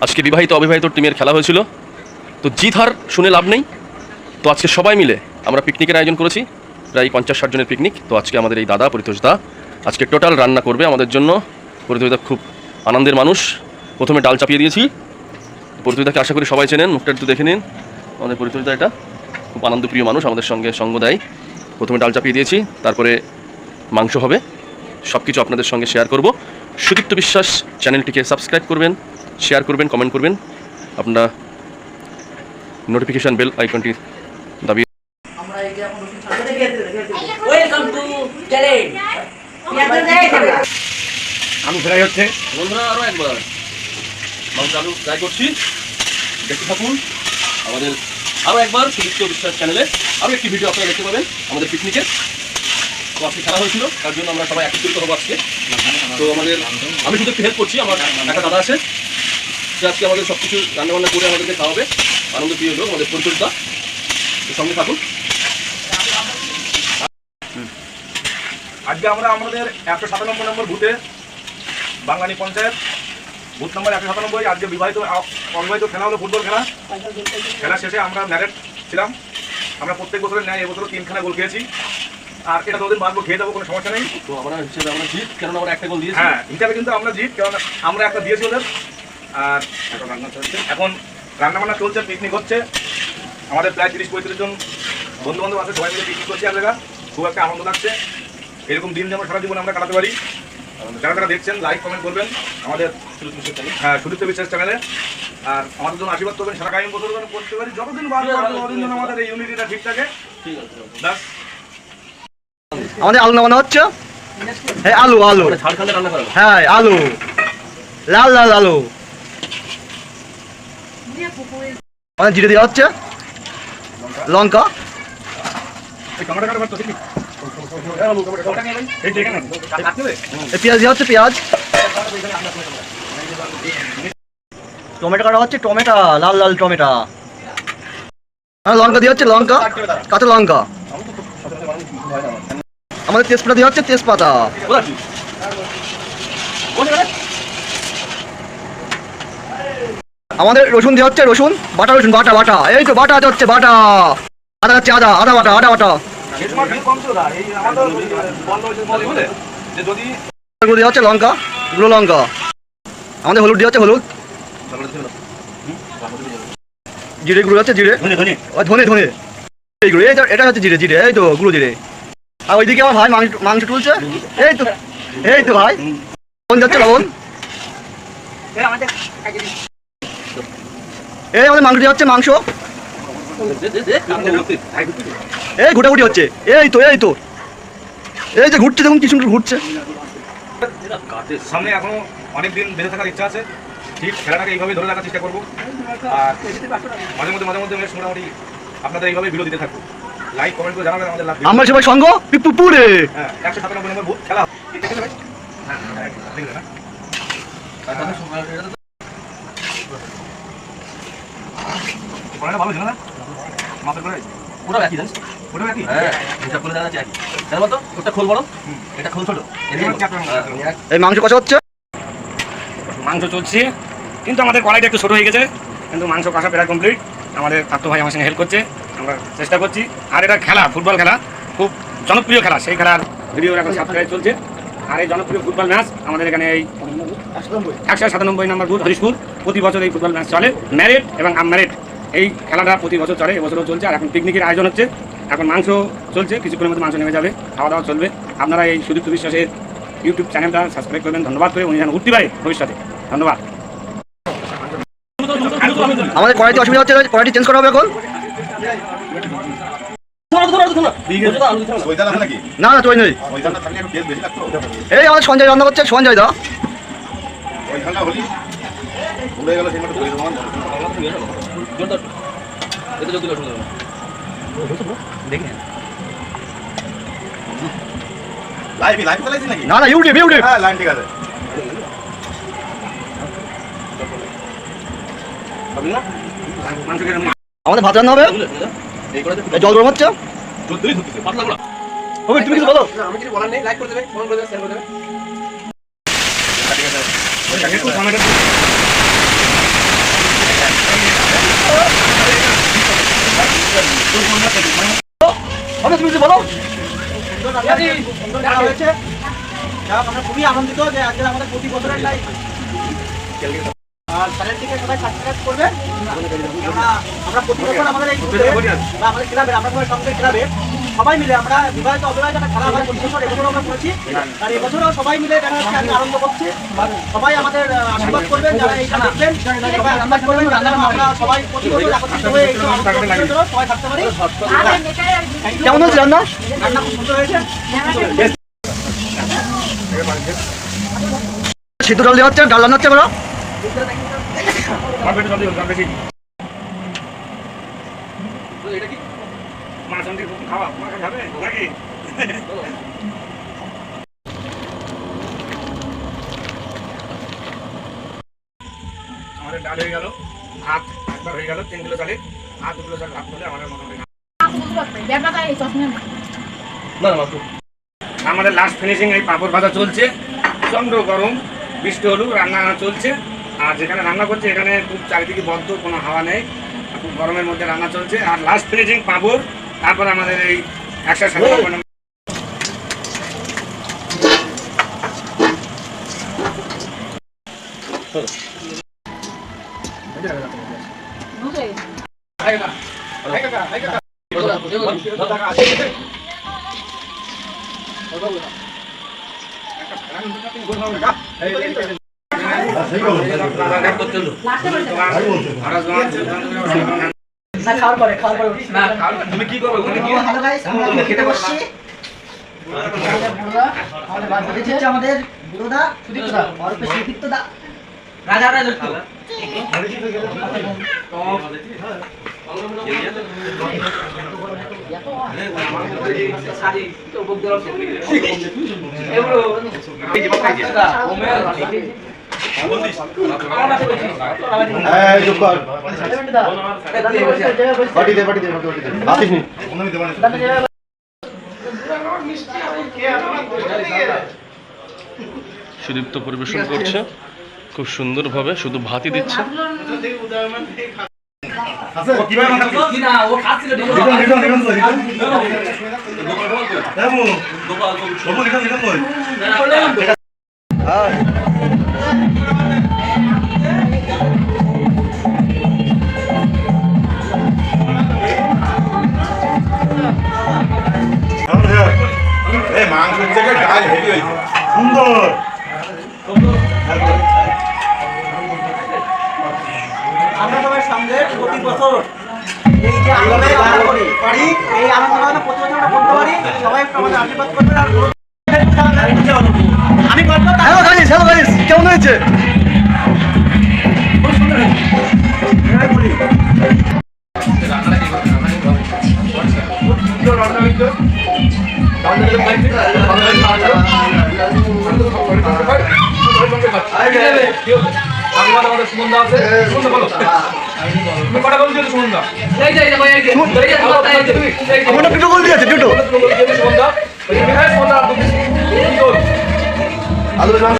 আজকে বিবাহিত অবিবাহিত টিমের খেলা হয়েছিল। তো জিত হার শুনে লাভ নেই। তো আজকে সবাই মিলে আমরা পিকনিকের আয়োজন করেছি, প্রায় 50-60 জনের পিকনিক। তো আজকে আমাদের এই দাদা পরিতোষ দা আজকে টোটাল রান্না করবে আমাদের জন্য। পরিতোষ দা খুব আনন্দের মানুষ। প্রথমে ডাল চাপিয়ে দিয়েছি। পরিতোষ দাকে আশা করি সবাই চেনেন, মুখটা একটু দেখে নিন। আমাদের পরিতোষ দা এটা খুব আনন্দপ্রিয় মানুষ, আমাদের সঙ্গে সঙ্গ দেয়। প্রথমে ডাল চাপিয়ে দিয়েছি, তারপরে মাংস হবে। সব কিছু আপনাদের সঙ্গে শেয়ার করব। সুদীপ্ত বিশ্বাস চ্যানেলটিকে সাবস্ক্রাইব করবেন, শেয়ার করবেন, কমেন্ট করবেন। আপনারা নোটিফিকেশন বেল আইকনটি দাবি। আলু ফ্রাই হচ্ছে। বন্ধুরা আরও একবার মাংস আলু ফ্রাই করছি, দেখতে থাকুন। আমাদের আরও একবার সুদীপ্ত বিশ্বাস চ্যানেলে আরও একটি ভিডিও আপনারা দেখতে পাবেন আমাদের পিকনিকের। তো আজকে খেলা হয়েছিল, তার জন্য আমরা সবাই একত্রিত হবো আজকে। তো আমি শুধু একটু হেল্প করছি, আমার একটা দাদা আছে, সে আজকে আমাদের সব কিছু রান্নাবান্না করে আমাদেরকে খাওয়াবে। আনন্দ প্রিয় লোক আমাদের পরিতোষ দা, সঙ্গে থাকুন। আজকে আমরা আমাদের 197 নম্বর বুথে বাংলানি পঞ্চায়েত বুথ নম্বর 197, আজকে বিবাহিত অবিবাহিত খেলা হলো, ফুটবল খেলা। খেলা শেষে আমরা ম্যারেট ছিলাম। আমরা প্রত্যেক বছরের ন্যায় এবছরও 3খানা গোল খেয়েছি। আর এটা 2 দিন বাদবো, খেয়ে যাবো, কোনো সমস্যা নেই। তো আমরা হিসেবে আমরা জিত, কেননা আমরা একটা গোল দিয়েছি। হ্যাঁ, হিসাবে কিন্তু আমরা জিত, কারণ আমরা একটা দিয়েছি ওদের। আর এখন রান্নাবান্না চলছে, পিকনিক হচ্ছে। আমাদের প্রায় 30-35 জন বন্ধু বান্ধব আছে, সবাই মিলে পিকনিক করছি এক জায়গা। খুব একটা আনন্দ লাগছে। এরকম দিন যেমন সারা জীবন আমরা কাটাতে পারি। যারা যারা দেখছেন লাইক কমেন্ট করবেন আমাদের সুদীপ্ত বিশ্বাস চ্যানেলে। আর আমাদের জন্য আশীর্বাদ করবেন, সারা কাহিনী বছর করতে পারি, যতদিন বাদ ততদিন যেন আমাদের এই ইউনিটিটা ঠিক থাকে। আমাদের আলু নামানো হচ্ছে। হ্যাঁ, আলু আলু ঝাড়খণ্ডে রান্না করা। হ্যাঁ, আলু লাল লাল আলু। আমাদের জিরে দেওয়া হচ্ছে, লঙ্কা, পেঁয়াজ দেওয়া হচ্ছে, পেঁয়াজ, টমেটো কাটা হচ্ছে, টমেটো লাল লাল টমেটো। হ্যাঁ, লঙ্কা দেওয়া হচ্ছে, লঙ্কা, কাঁচা লঙ্কা। আমাদের তেজপাতা দেওয়া হচ্ছে, তেজপাতা। আমাদের রসুন দেওয়া হচ্ছে, রসুন বাটা, রসুন বাটা বাটা। এই তো বাটা হচ্ছে, বাটা। আদা হচ্ছে, আদা আদা বাটা, আদা বাটা। দেওয়া হচ্ছে লঙ্কা, গুঁড়ো লঙ্কা। আমাদের হলুদ দেওয়া হচ্ছে, হলুদ, জিরে গুঁড়ো হচ্ছে, জিরে, ধনে ধনে এইগুলো। এটা হচ্ছে জিরে, জিরে, এই তো গুঁড়ো জিরে। আর ওইদিকে আমার ভাই মাংস তুলছে। এই তো, এই তো ভাই লবণ যাচ্ছে, লবণ। এই আমাদের মাংস দেওয়া হচ্ছে, মাংস। এই ঘুটাঘুটি হচ্ছে, এই তো, এই তো, এই যে ঘুরছে, দেখুন কি সুন্দর ঘুরছে। সামনে এখনো অনেক দিন বেঁচে থাকার ইচ্ছা আছে। ঠিক খেলাটাকে এইভাবে ধরে রাখার চেষ্টা করবো। আর মাঝে মধ্যে বেশ মোটামুটি আপনাদের এইভাবে ভিডিও দিতে থাকবো। লাইক কমেন্ট করে জানাবেন আমাদের লাভ। আমরা সবাই সঙ্গ পিপুরে। হ্যাঁ, 197 নম্বর বুথ খেলা। ভালো ছিল না? মাথার করে ওটাও একই জানিস? ওটাও একই? হ্যাঁ, হিসাব করে জানা আছে একই। জানো তো ওটা খোল বড়, এটা খোল ছোট। এই মাংস কষা হচ্ছে, মাংস চলছে, কিন্তু আমাদের কড়াইটা একটু ছোটো হয়ে গেছে। কিন্তু মাংস কষা প্রায় কমপ্লিট। আমাদের পাত্র ভাই আমার সঙ্গে হেল্প করছে, আমরা চেষ্টা করছি। আর এটা খেলা, ফুটবল খেলা, খুব জনপ্রিয় খেলা। সেই খেলার ভিডিও এখন সাবস্ক্রাইব চলছে। আর এই জনপ্রিয় ফুটবল ম্যাচ আমাদের এখানে এই 197 নম্বর বুথ হরিশপুর প্রতি বছর এই ফুটবল ম্যাচ চলে। ম্যারিড এবং আনম্যারিড এই খেলাটা প্রতি বছর চলে, এবছরও চলছে। আর এখন পিকনিকের আয়োজন হচ্ছে, এখন মাংস চলছে, কিছুক্ষণের মধ্যে মাংস নেমে যাবে, খাওয়া দাওয়া চলবে। আপনারা এই সুদীপ্ত বিশ্বাসের ইউটিউব চ্যানেলটা সাবস্ক্রাইব করবেন, ধন্যবাদ করে। উনি যেন উঠতে পারে ভবিষ্যতে, ধন্যবাদ। আমাদের কড়াইতে অসুবিধা হচ্ছে, কড়াইটি চেঞ্জ করা হবে এখন। না না, চই নেই। এই আমাদের সঞ্জয় রান্না করছে, সঞ্জয় দা। না না, ইউটিউব, ইউটিউব। হ্যাঁ, লাইন ঠিক আছে। আমাদের ভাত রান্না হবে, জল গরম হচ্ছে। তুমি কিছু বলো। আমি কিছু বলার নেই, লাইক করে দেবে, কমেন্ট করে দেবে, শেয়ার করে দেবে। ঠিক আছে। সুন্দর করা হয়েছে। যাক, আমরা খুবই আনন্দিত যে আজকে আমাদের প্রতি বছরের লাইভ। আর চ্যানেলটিকে সবাই সাবস্ক্রাইব করবে। আমরা প্রতি বছর আমাদের এই গ্রুপে বা আমাদের ক্লাবে, আমরা সবাই সঙ্গে ক্লাবে সবাই মিলে আমরা বিবাহিত অবিবাহিত একটা খেলা হয় প্রতি বছর, এবছরও আমরা করেছি। আর এবছরও সবাই মিলে দেখা যাচ্ছে আমি আনন্দ করছি। সবাই আমাদের আশীর্বাদ করবেন, যারা এইটা দেখবেন সবাই আশীর্বাদ করবেন, যারা আমরা সবাই প্রতি বছর একত্রিত হয়ে এই সবাই থাকতে পারি। কেমন হচ্ছে রান্না? রান্না খুব সুন্দর হয়েছে। সিদ্ধ ডাল দেওয়া হচ্ছে, ডাল রান্না হচ্ছে বলো। আমাদের ডাল হয়ে গেল, ভাত একবার হয়ে গেল 3 কিলো চালে, আর 2 কিলো চাল ভাত করলে আমাদের মোটামুটি আমাদের লাস্ট ফিনিশিং এই পাঁপড় ভাজা চলছে, প্রচন্ড গরম, বৃষ্টি হলুক, রান্না চলছে। আর যেখানে রান্না করছে এখানে খুব চারিদিকে বদ্ধ, কোনো হাওয়া নেই, খুব গরমের মধ্যে রান্না চলছে। আর লাস্ট ফিনিশিং পাঁপড়, তারপরে আমাদের এই একসাথে সাথে তুমি কি করবে? আমাদের বুড়োদা দা রাজা রাজা সুদীপ্ত পরিবেশন করছে খুব সুন্দরভাবে, শুধু ভাতই দিচ্ছে। মাংসের থেকে ডাল হেভি হয়েছে, সুন্দর। আমরা সবাই সামনে প্রতি বছর এই যে আনন্দ পারি, এই আনন্দ প্রতি বছর আমরা করতে পারি। সবাই আমাদের আশীর্বাদ করবেন। আর আমি হ্যালো গাইস, কেমন হয়েছে? খুব সুন্দর হয়েছে। আমাদের সুমন্দা আছে, সুমন্দা বলো তুমি কটা বলছো? সুমন্দা আমরা দুটো গোল দিয়েছে, দুটো সুমন্দা